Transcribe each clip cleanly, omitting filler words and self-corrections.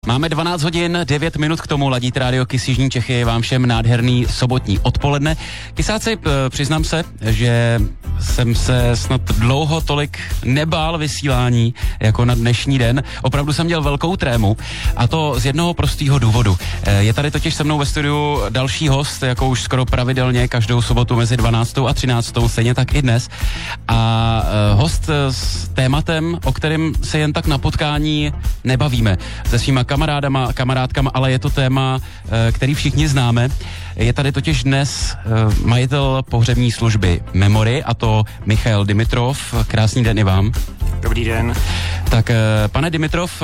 Máme 12 hodin, 9 minut k tomu, ladíte rádio KIS Jižní Čechy, vám všem nádherný sobotní odpoledne. Kisáci, přiznám se, že jsem se snad dlouho tolik nebál vysílání jako na dnešní den. Opravdu jsem měl velkou trému a to z jednoho prostého důvodu. Je tady totiž se mnou ve studiu další host, jako už skoro pravidelně každou sobotu mezi 12. a 13. stejně tak i dnes. A host s tématem, o kterém se jen tak na potkání nebavíme. Se svýma kamarádkama, ale je to téma, který všichni známe. Je tady totiž dnes majitel pohřební služby Memory, a to Michal Dimitrov. Krásný den i vám. Dobrý den. Tak, pane Dimitrov,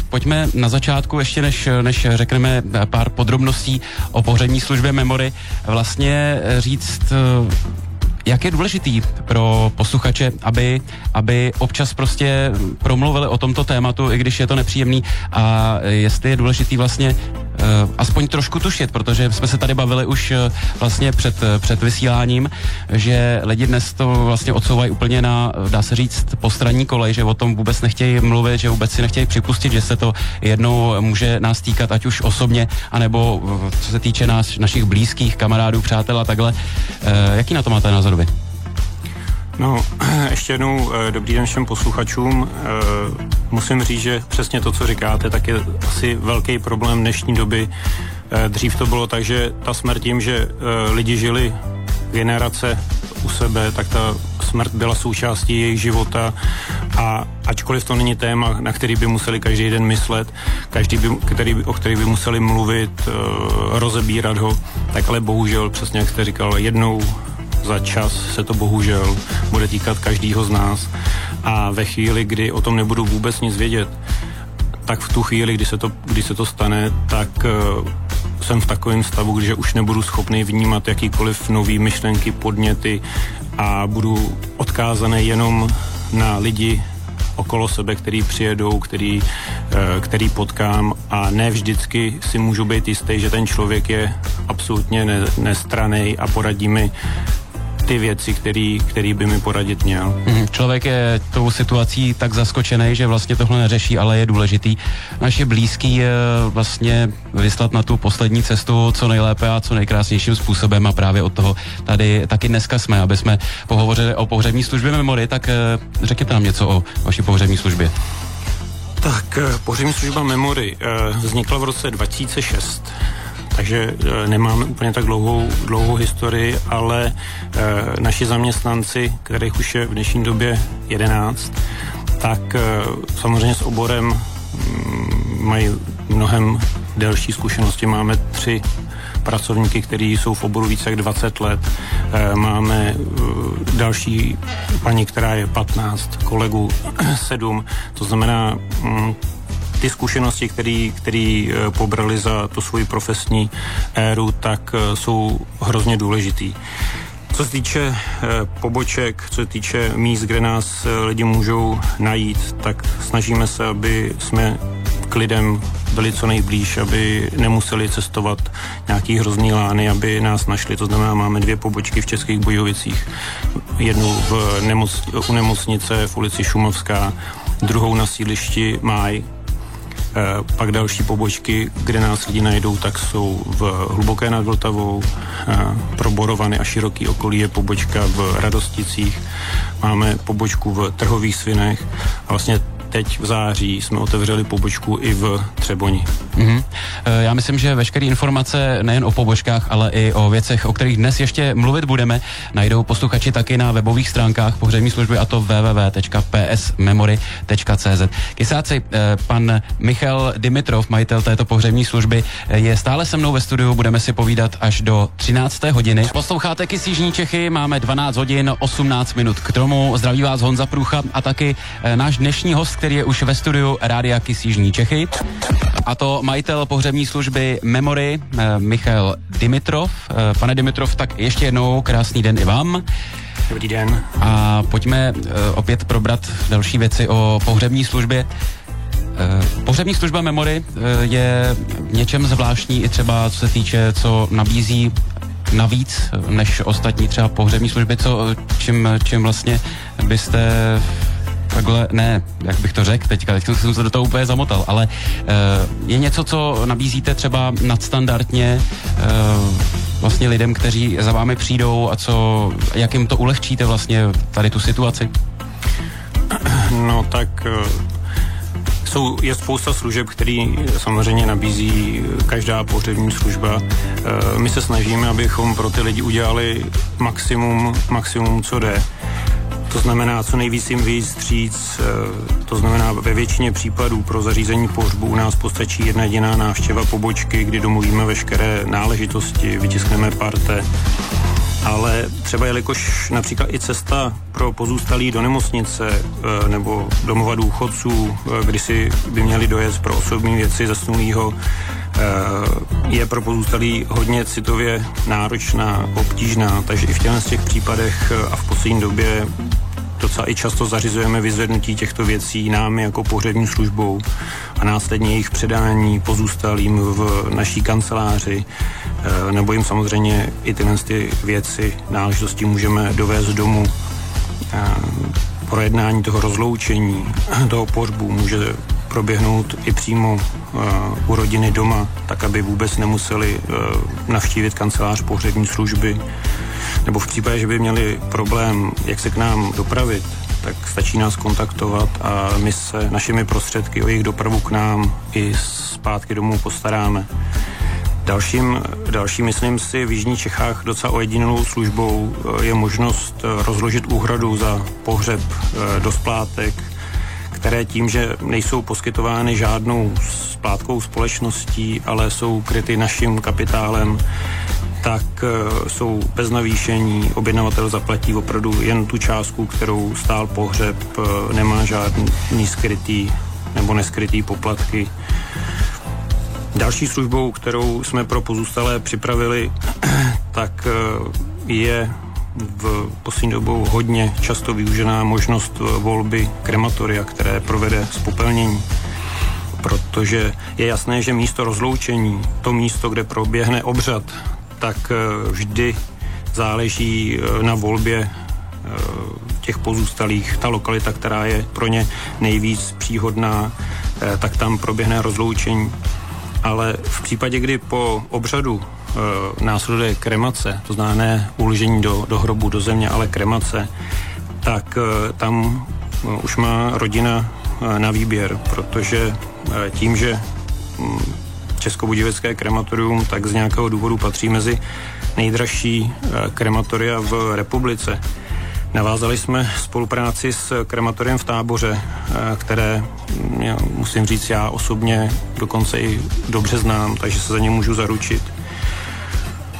pojďme na začátku, ještě než řekneme pár podrobností o pohřební službě Memory, vlastně říct, jak je důležitý pro posluchače, aby občas prostě promluvili o tomto tématu, i když je to nepříjemný, a jestli je důležitý vlastně aspoň trošku tušit, protože jsme se tady bavili už vlastně před vysíláním, že lidi dnes to vlastně odsouvají úplně na, dá se říct, postranní kolej, že o tom vůbec nechtějí mluvit, že vůbec si nechtějí připustit, že se to jednou může nás týkat, ať už osobně, anebo co se týče našich blízkých, kamarádů, přátel a takhle. Jaký na to máte názor vy? No, ještě jednou dobrý den všem posluchačům. Musím říct, že přesně to, co říkáte, tak je asi velký problém dnešní doby. Dřív to bylo tak, že ta smrt tím, že lidi žili generace u sebe, tak ta smrt byla součástí jejich života, a ačkoliv to není téma, na který by museli každý den myslet, o který by museli mluvit, rozebírat ho, tak ale bohužel, přesně jak jste říkal, jednou za čas se to bohužel bude týkat každýho z nás, a ve chvíli, kdy o tom nebudu vůbec nic vědět, tak v tu chvíli, kdy se to stane, tak jsem v takovém stavu, že už nebudu schopný vnímat jakýkoliv nový myšlenky, podněty, a budu odkázaný jenom na lidi okolo sebe, který přijedou, který potkám, a ne vždycky si můžu být jistý, že ten člověk je absolutně nestranný a poradí mi ty věci, který by mi poradit měl. Člověk je tou situací tak zaskočený, že vlastně tohle neřeší, ale je důležitý naše blízký vlastně vyslat na tu poslední cestu co nejlépe a co nejkrásnějším způsobem, a právě od toho tady taky dneska jsme, aby jsme pohovořili o pohřební službě Memory. Tak řekněte nám něco o vaší pohřební službě. Tak pohřební služba Memory vznikla v roce 2006. Takže nemáme úplně tak dlouhou historii, ale naši zaměstnanci, kterých už je v dnešní době 11, tak samozřejmě s oborem mají mnohem delší zkušenosti. Máme 3 pracovníky, kteří jsou v oboru více jak 20 let. Máme další paní, která je 15, kolegů 7, to znamená ty zkušenosti, které pobrali za tu svoji profesní éru, tak jsou hrozně důležitý. Co se týče poboček, co se týče míst, kde nás lidi můžou najít, tak snažíme se, aby jsme k lidem byli co nejblíž, aby nemuseli cestovat nějaký hrozný lány, aby nás našli. To znamená, máme 2 pobočky v Českých Budějovicích. Jednu u nemocnice v ulici Šumavská, druhou na sídlišti Máj. Pak další pobočky, kde nás lidi najdou, tak jsou v Hluboké nad Vltavou, pro Borovany a široký okolí je pobočka v Radosticích, máme pobočku v Trhových Svinech a vlastně teď v září jsme otevřeli pobočku i v Třeboni. Já myslím, že veškeré informace nejen o pobočkách, ale i o věcech, o kterých dnes ještě mluvit budeme, najdou posluchači taky na webových stránkách pohřební služby, a to www.psmemory.cz. Kisáci, pan Michal Dimitrov, majitel této pohřební služby, je stále se mnou ve studiu, budeme si povídat až do 13. hodiny. Posloucháte KIS Jižní Čechy, máme 12 hodin, 18 minut k tomu. Zdraví vás Honza Průcha a taky náš dnešní host, který je už ve studiu rádia KIS Jižní Čechy, a to majitel pohřební služby Memory, Michal Dimitrov. Pane Dimitrov, tak ještě jednou krásný den i vám. Dobrý den. A pojďme opět probrat další věci o pohřební službě. Pohřební služba Memory je v něčem zvláštní i třeba co se týče, co nabízí navíc než ostatní třeba pohřební služby, čím vlastně byste takhle, ne, jak bych to řekl teď jsem se do toho úplně zamotal, ale je něco, co nabízíte třeba nadstandardně vlastně lidem, kteří za vámi přijdou a jak jim to ulehčíte vlastně tady tu situaci? No tak je spousta služeb, který samozřejmě nabízí každá pohřební služba. My se snažíme, abychom pro ty lidi udělali maximum, co jde. To znamená, co nejvíc jim vyjít vstříc, to znamená ve většině případů pro zařízení pohřbu u nás postačí jedna jediná návštěva pobočky, kdy domluvíme veškeré náležitosti, vytiskneme parte. Ale třeba jelikož například i cesta pro pozůstalí do nemocnice nebo domova důchodců, kdy si by měli dojet pro osobní věci zesnulýho, je pro pozůstalí hodně citově náročná, obtížná, takže i v těch případech a v poslední době docela i často zařizujeme vyzvednutí těchto věcí námi jako pohřební službou a následně jejich předání pozůstalým v naší kanceláři, nebo jim samozřejmě i tyhle věci, náležitosti můžeme dovést domů. Projednání toho rozloučení, toho pohřbu může proběhnout i přímo u rodiny doma, tak aby vůbec nemuseli navštívit kancelář pohřební služby. Nebo v případě, že by měli problém, jak se k nám dopravit, tak stačí nás kontaktovat a my se našimi prostředky o jejich dopravu k nám i zpátky domů postaráme. Další, myslím si, v jižních Čechách docela ojedinělou službou je možnost rozložit úhradu za pohřeb do splátek, které tím, že nejsou poskytovány žádnou splátkovou společností, ale jsou kryty naším kapitálem, tak jsou bez navýšení. Objednavatel zaplatí opravdu jen tu částku, kterou stál pohřeb, nemá žádný skrytý nebo neskrytý poplatky. Další službou, kterou jsme pro pozůstalé připravili, tak je v poslední dobou hodně často využená možnost volby krematoria, které provede zpopelnění. Protože je jasné, že místo rozloučení, to místo, kde proběhne obřad, tak vždy záleží na volbě těch pozůstalých. Ta lokalita, která je pro ně nejvíc příhodná, tak tam proběhne rozloučení. Ale v případě, kdy po obřadu následuje kremace, to znamená ne uložení do hrobu, do země, ale kremace, tak tam už má rodina na výběr, protože tím, že Českobudějovické krematorium tak z nějakého důvodu patří mezi nejdražší krematoria v republice. Navázali jsme spolupráci s krematoriem v Táboře, které, musím říct, já osobně dokonce i dobře znám, takže se za ně můžu zaručit.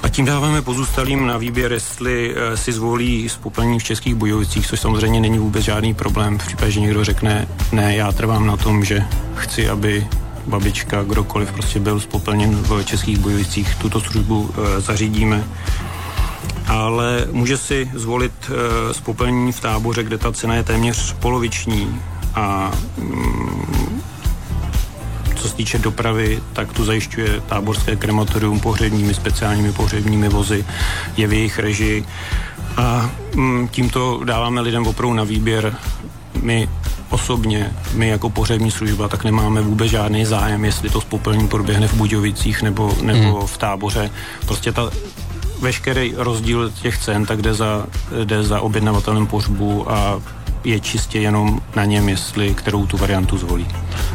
A tím dáváme pozůstalým na výběr, jestli si zvolí zpopelnění v Českých Budějovicích, což samozřejmě není vůbec žádný problém. V případě, že někdo řekne, ne, já trvám na tom, že chci, aby babička, kdokoliv prostě byl zpopelněn v Českých Budějovicích, tuto službu zařídíme. Ale může si zvolit zpopelnění v Táboře, kde ta cena je téměř poloviční a co se týče dopravy, tak tu zajišťuje Táborské krematorium pohřebními, speciálními pohřebními vozy, je v jejich režii a tímto dáváme lidem opravdu na výběr. My osobně, my jako pohřební služba, tak nemáme vůbec žádný zájem, jestli to zpopelnění proběhne v Budějovicích nebo v Táboře. Prostě veškerý rozdíl těch cen tak jde za objednavatelem pohřbu a je čistě jenom na něm, jestli kterou tu variantu zvolí.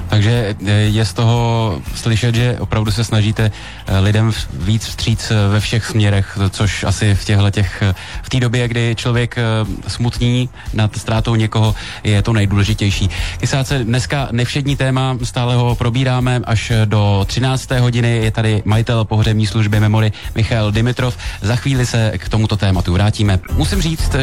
Takže je z toho slyšet, že opravdu se snažíte lidem víc vstříc ve všech směrech, což asi v té době, kdy člověk smutní nad ztrátou někoho, je to nejdůležitější. Kysáce, dneska nevšední téma, stále ho probíráme až do 13. hodiny. Je tady majitel pohřební služby Memory Michal Dimitrov. Za chvíli se k tomuto tématu vrátíme. Musím říct,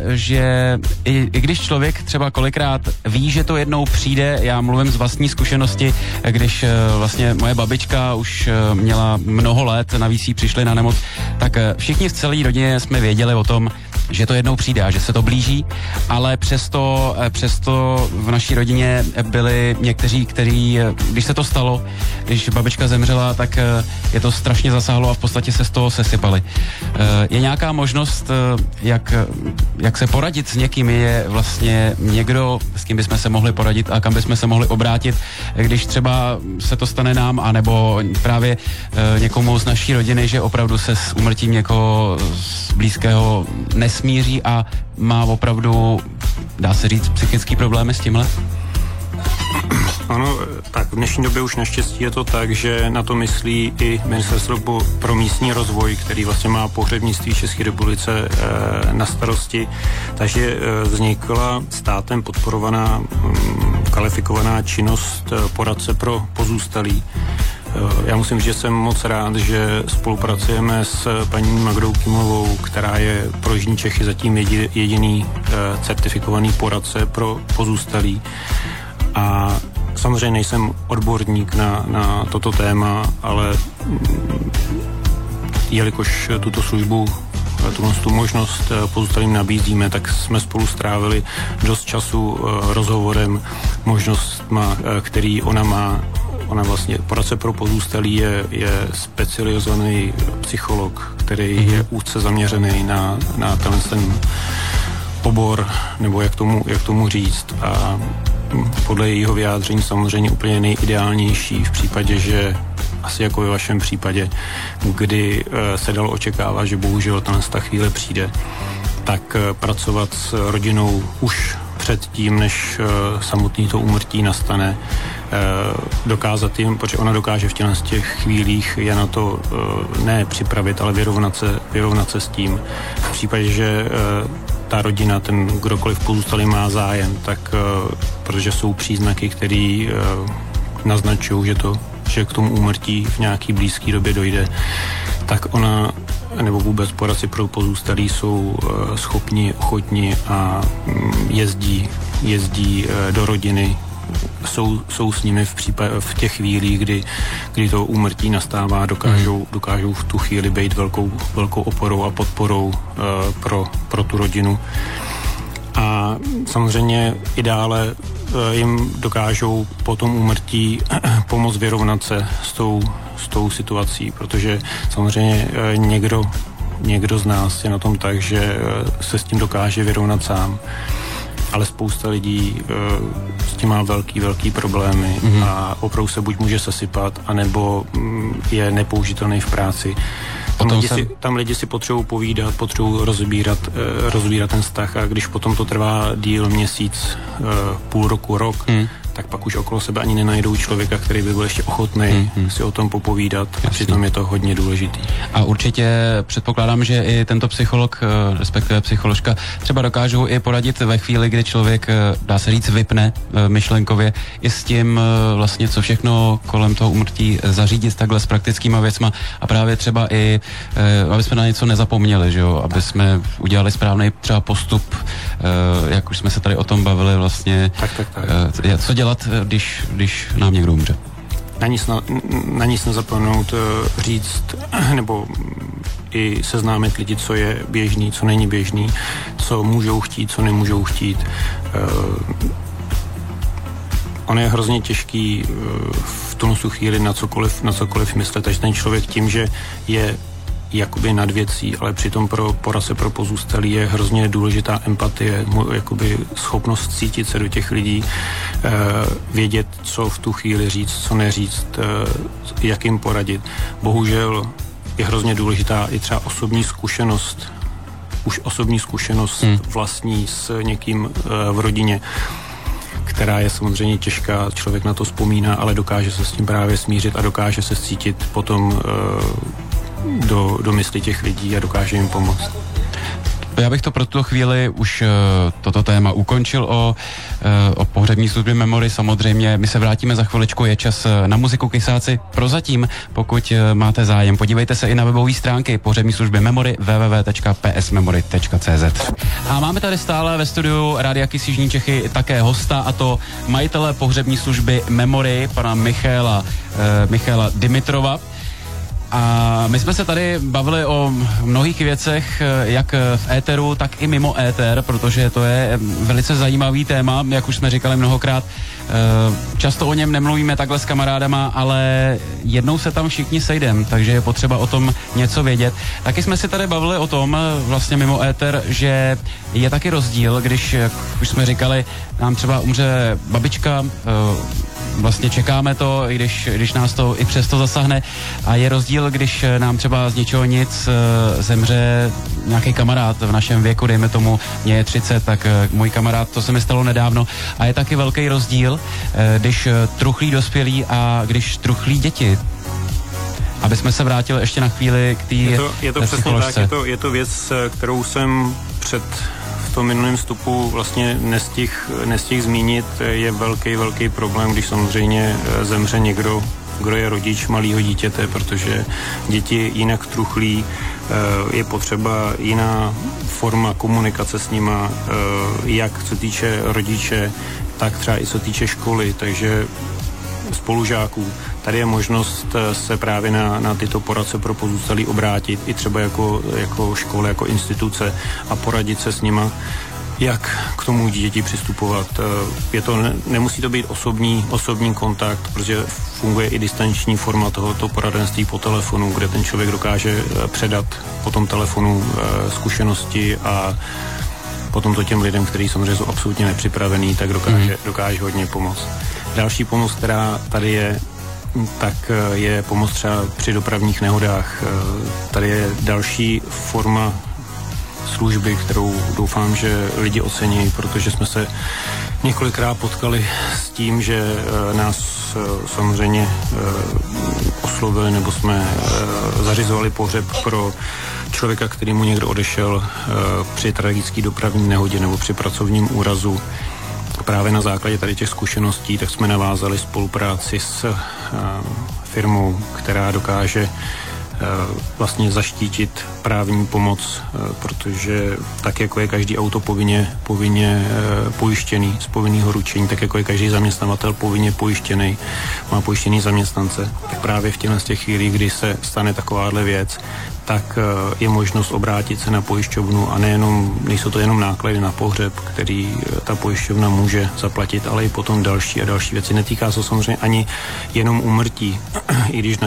že i když člověk třeba kolikrát ví, že to jednou přijde, já mluvím z vlastní zkušenosti, když vlastně moje babička už měla mnoho let, navíc jí přišli na nemoc, tak všichni v celé rodině jsme věděli o tom, že to jednou přijde a že se to blíží, ale přesto v naší rodině byli někteří, kteří, když se to stalo, když babička zemřela, tak je to strašně zasáhlo a v podstatě se z toho sesypali. Je nějaká možnost, jak se poradit s někým? Je vlastně někdo, s kým bychom se mohli poradit a kam bychom se mohli obrátit, když třeba se to stane nám, anebo právě někomu z naší rodiny, že opravdu se s úmrtím někoho z blízkého nesmíří a má opravdu, dá se říct, psychický problémy s tímhle? Ano, tak v dnešní době už naštěstí je to tak, že na to myslí i Ministerstvo pro místní rozvoj, který vlastně má pohřebnictví v České republice na starosti. Takže vznikla státem podporovaná kvalifikovaná činnost poradce pro pozůstalí. Já musím říct, že jsem moc rád, že spolupracujeme s paní Magdou Kimlovou, která je pro Jižní Čechy zatím jediný certifikovaný poradce pro pozůstalí. A samozřejmě nejsem odborník na toto téma, ale jelikož tuto službu, tu možnost pozůstalým nabízíme, tak jsme spolu strávili dost času rozhovorem, možnostma, který ona má. Ona vlastně poradce pro pozůstalí je specializovaný psycholog, který je úzce zaměřený na ten obor, nebo jak tomu říct. A podle jejího vyjádření samozřejmě úplně nejideálnější v případě, že asi jako ve vašem případě, kdy se dalo očekávat, že bohužel ta chvíle přijde, tak pracovat s rodinou už předtím, než samotný to úmrtí nastane, dokázat jim, protože ona dokáže v těch chvílích je na to ne připravit, ale vyrovnat se s tím. V případě, že ta rodina, ten kdokoliv pozůstalý má zájem, tak protože jsou příznaky, které naznačují, že k tomu úmrtí v nějaký blízké době dojde, tak ona nebo vůbec poradci pro pozůstalí jsou schopni, ochotni a jezdí do rodiny, jsou s nimi v těch chvílích, kdy to úmrtí nastává, dokážou v tu chvíli být velkou oporou a podporou pro tu rodinu. A samozřejmě i dále jim dokážou po tom úmrtí pomoct vyrovnat se s tou situací, protože samozřejmě někdo z nás je na tom tak, že se s tím dokáže vyrovnat sám, ale spousta lidí s tím má velký problémy a opravdu se buď může sesypat, anebo je nepoužitelný v práci. Tam lidi si potřebují povídat, potřebují rozbírat ten vztah a když potom to trvá díl, měsíc, půl roku, rok, tak pak už okolo sebe ani nenajdou člověka, který by byl ještě ochotný si o tom popovídat. A přitom je to hodně důležitý. A určitě předpokládám, že i tento psycholog, respektive psycholožka, třeba dokážou i poradit ve chvíli, kdy člověk, dá se říct, vypne myšlenkově i s tím vlastně, co všechno kolem toho úmrtí zařídit takhle s praktickýma věcma a právě třeba i, aby jsme na něco nezapomněli, že jo, aby jsme udělali správný třeba postup, jak už jsme se tady o tom bavili vlastně. Tak. Co dělat, když nám někdo umře? Na nic nezapomenout říct, nebo i seznámit lidi, co je běžný, co není běžný, co můžou chtít, co nemůžou chtít. Ono je hrozně těžký v tom chvíli na cokoliv myslet, takže ten člověk tím, že je jakoby nad věcí, ale přitom pro poradce pro pozůstalí je hrozně důležitá empatie, jakoby schopnost cítit se do těch lidí, vědět, co v tu chvíli říct, co neříct, jak jim poradit. Bohužel je hrozně důležitá i třeba osobní zkušenost vlastní s někým v rodině, která je samozřejmě těžká, člověk na to vzpomíná, ale dokáže se s tím právě smířit a dokáže se cítit potom do mysli těch lidí a dokáže jim pomoct. Já bych to pro tuto chvíli už toto téma ukončil o pohřební službě Memory. Samozřejmě my se vrátíme za chviličku, je čas na muziku, kysáci. Prozatím, pokud máte zájem, podívejte se i na webové stránky pohřební služby Memory www.psmemory.cz. A máme tady stále ve studiu Rádia Kiss Jižní Čechy také hosta, a to majitele pohřební služby Memory, pana Michaela Dimitrova. A my jsme se tady bavili o mnohých věcech, jak v éteru, tak i mimo éter, protože to je velice zajímavý téma, jak už jsme říkali mnohokrát. Často o něm nemluvíme takhle s kamarádama, ale jednou se tam všichni sejdeme, takže je potřeba o tom něco vědět. Taky jsme si tady bavili o tom, vlastně mimo éter, že je taky rozdíl, když, jak už jsme říkali, nám třeba umře babička, vlastně čekáme to, i když nás to i přesto zasahne, a je rozdíl, když nám třeba z ničeho nic zemře nějaký kamarád v našem věku, dejme tomu, mě je 30, tak můj kamarád, to se mi stalo nedávno, a je taky velký rozdíl, když truchlí dospělí a když truchlí děti. Aby jsme se vrátili ještě na chvíli k té je to přesně tak, je to věc, kterou jsem v tom minulém vstupu vlastně nestihl zmínit. Je velký problém, když samozřejmě zemře někdo, kdo je rodič malého dítěte, protože děti jinak truchlí, je potřeba jiná forma komunikace s nima, jak co týče rodiče, tak třeba i co týče školy, takže spolužáků. Tady je možnost se právě na tyto poradce pro pozůstalí obrátit i třeba jako škola, jako instituce a poradit se s nima, jak k tomu dítěti přistupovat. Nemusí to být osobní kontakt, protože funguje i distanční forma tohoto poradenství po telefonu, kde ten člověk dokáže předat po tom telefonu zkušenosti a potom to těm lidem, kteří samozřejmě jsou absolutně nepřipravení, tak dokáže hodně pomoct. Další pomoc, která tady je, tak je pomoc třeba při dopravních nehodách. Tady je další forma služby, kterou doufám, že lidi ocení, protože jsme se několikrát potkali s tím, že nás samozřejmě oslovili nebo jsme zařizovali pohřeb pro člověka, který mu někdo odešel při tragické dopravní nehodě nebo při pracovním úrazu. Právě na základě tady těch zkušeností tak jsme navázali spolupráci s firmou, která dokáže vlastně zaštítit právní pomoc, protože tak, jako je každý auto povinně pojištěný z povinného ručení, tak jako je každý zaměstnavatel povinně pojištěný, má pojištěný zaměstnance, tak právě v těch chvílích, kdy se stane takováhle věc, tak je možnost obrátit se na pojišťovnu a nejsou to jenom náklady na pohřeb, který ta pojišťovna může zaplatit, ale i potom další a další věci. Netýká se samozřejmě ani jenom úmrtí, i když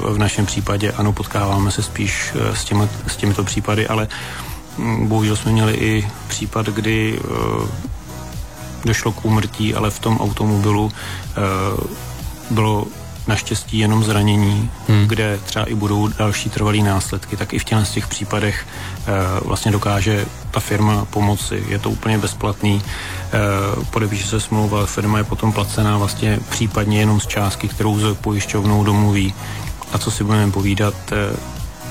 v našem případě ano, potkáváme se spíš s těmito případy, ale bohužel jsme měli i případ, kdy došlo k úmrtí, ale v tom automobilu bylo naštěstí jenom zranění, kde třeba i budou další trvalý následky, tak i v těch případech vlastně dokáže ta firma pomoci. Je to úplně bezplatný, podepíše se smlouva, firma je potom placená vlastně případně jenom z částky, kterou s pojišťovnou domluví. A co si budeme povídat,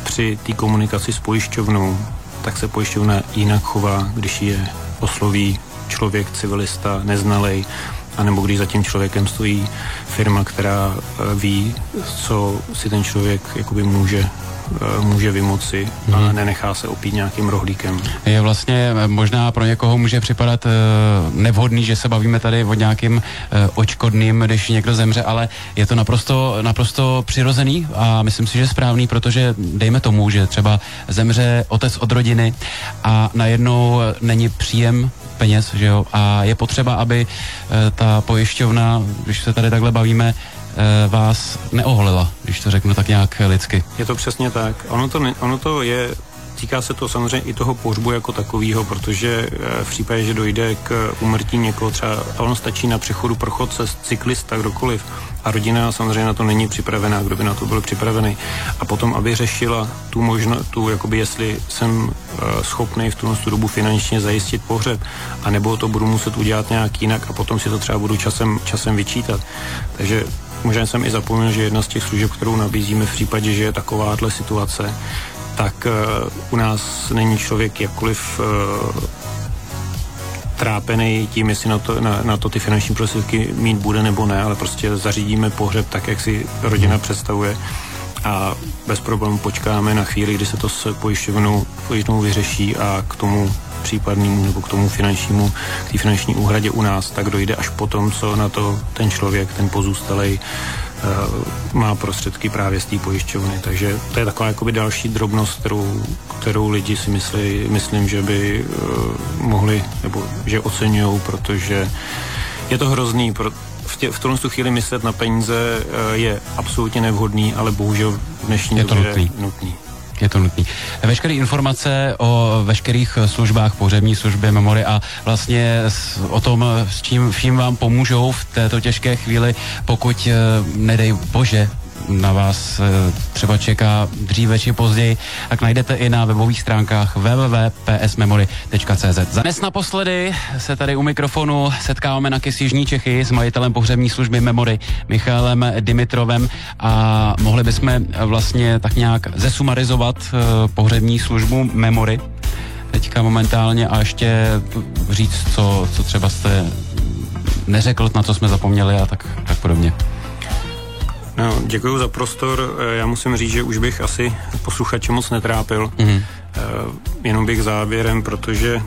při té komunikaci s pojišťovnou, tak se pojišťovna jinak chová, když je osloví člověk, civilista, neznalej, anebo když za tím člověkem stojí firma, která ví, co si ten člověk jakoby může vymoci a nenechá se opít nějakým rohlíkem. Je vlastně možná pro někoho může připadat nevhodný, že se bavíme tady o nějakým odškodným, když někdo zemře, ale je to naprosto přirozený a myslím si, že správný, protože dejme tomu, že třeba zemře otec od rodiny a najednou není příjem peněz, že jo, a je potřeba, aby ta pojišťovna, když se tady takhle bavíme, vás neoholila, když to řeknu tak nějak lidsky. Je to přesně tak. Ono to je, týká se to samozřejmě i toho pohřbu jako takového, protože v případě, že dojde k úmrtí někoho třeba, a ono stačí na přechodu prchodce, cyklista, kdokoliv, a rodina samozřejmě na to není připravená, kdo by na to byl připravený. A potom, aby řešila tu možnost, jakoby jestli jsem schopný v tu dobu finančně zajistit pohřeb, anebo to budu muset udělat nějak jinak a potom si to třeba budu časem vyčítat. Takže možná jsem i zapomněl, že jedna z těch služeb, kterou nabízíme v případě, že je takováhle situace, tak u nás není člověk jakkoliv trápený tím, jestli na to ty finanční prostředky mít bude nebo ne, ale prostě zařídíme pohřeb tak, jak si rodina představuje a bez problémů počkáme na chvíli, kdy se to s pojišťovnou vyřeší a k tomu případnému nebo k tomu finanční úhradě u nás, tak dojde až potom, co na to ten člověk, ten pozůstalej má prostředky právě z té pojišťovny. Takže to je taková jakoby další drobnost, kterou lidi si myslím, že by mohli, nebo že oceňujou, protože je to hrozný. V tomto chvíli myslet na peníze je absolutně nevhodný, ale bohužel v dnešní době je nutný. Je to nutný. Veškeré informace o veškerých službách, pohřební služby, memory a vlastně o tom, s čím vším vám pomůžou v této těžké chvíli, pokud nedej bože na vás třeba čeká dříve či později, tak najdete i na webových stránkách www.psmemory.cz. Za dnes naposledy se tady u mikrofonu setkáváme na KIS Jižní Čechy s majitelem pohřební služby Memory Michalem Dimitrovem a mohli bychom vlastně tak nějak zesumarizovat pohřební službu Memory teďka momentálně a ještě říct, co třeba jste neřekl, na co jsme zapomněli a tak podobně. No, děkuji za prostor. Já musím říct, že už bych asi posluchače moc netrápil. Jenom bych závěrem, protože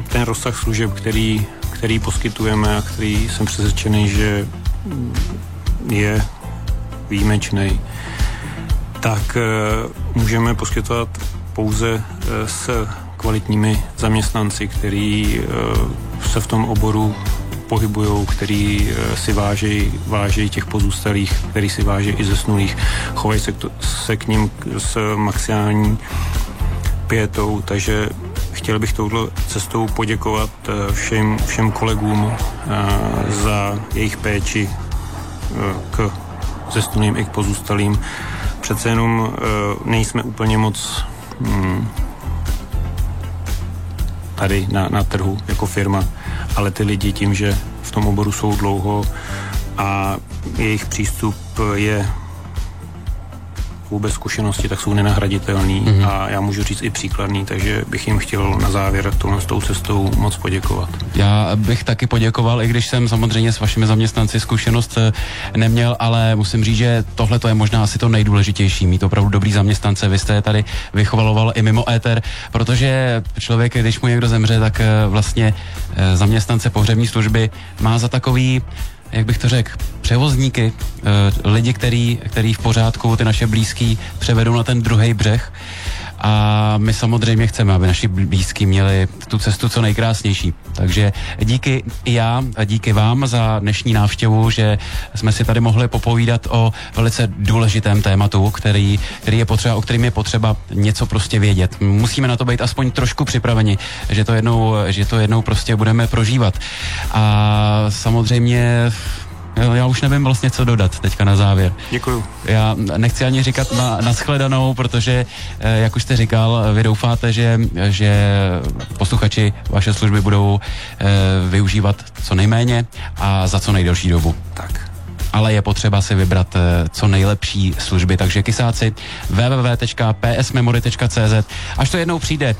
ten rozsah služeb, který poskytujeme a který jsem přesvědčený, že je výjimečný, tak můžeme poskytovat pouze s kvalitními zaměstnanci, který se v tom oboru pohybujou, který si vážejí těch pozůstalých, který si vážejí i zesnulých, chovají se k ním s maximální pietou, takže chtěl bych touto cestou poděkovat všem kolegům za jejich péči k zesnulým i k pozůstalým. Přece jenom nejsme úplně moc tady na trhu jako firma, ale ty lidi tím, že v tom oboru jsou dlouho a jejich přístup je vůbec zkušenosti, tak jsou nenahraditelný a já můžu říct i příkladný, takže bych jim chtěl na závěr s tou cestou moc poděkovat. Já bych taky poděkoval, i když jsem samozřejmě s vašimi zaměstnanci zkušenost neměl, ale musím říct, že tohle to je možná asi to nejdůležitější, mít opravdu dobrý zaměstnance. Vy jste je tady vychovaloval i mimo éter, protože člověk, když mu někdo zemře, tak vlastně zaměstnance pohřební služby má za takový, jak bych to řekl, převozníky, lidi, který v pořádku ty naše blízký převedou na ten druhý břeh. A my samozřejmě chceme, aby naši blízký měli tu cestu co nejkrásnější. Takže díky i já a díky vám za dnešní návštěvu, že jsme si tady mohli popovídat o velice důležitém tématu, který je potřeba, o kterým je potřeba něco prostě vědět. Musíme na to být aspoň trošku připraveni, že to jednou prostě budeme prožívat. A samozřejmě já už nevím vlastně, co dodat teďka na závěr. Děkuju. Já nechci ani říkat na shledanou, protože, jak už jste říkal, vy doufáte, že posluchači vaše služby budou využívat co nejméně a za co nejdelší dobu. Tak. Ale je potřeba si vybrat co nejlepší služby, takže kysáci www.psmemory.cz. Až to jednou přijde,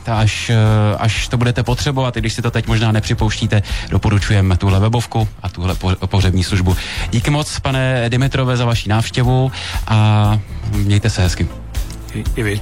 až to budete potřebovat, i když si to teď možná nepřipouštíte, doporučujeme tuhle webovku a tuhle pohřební službu. Díky moc, pane Dimitrove, za vaši návštěvu a mějte se hezky. I vy.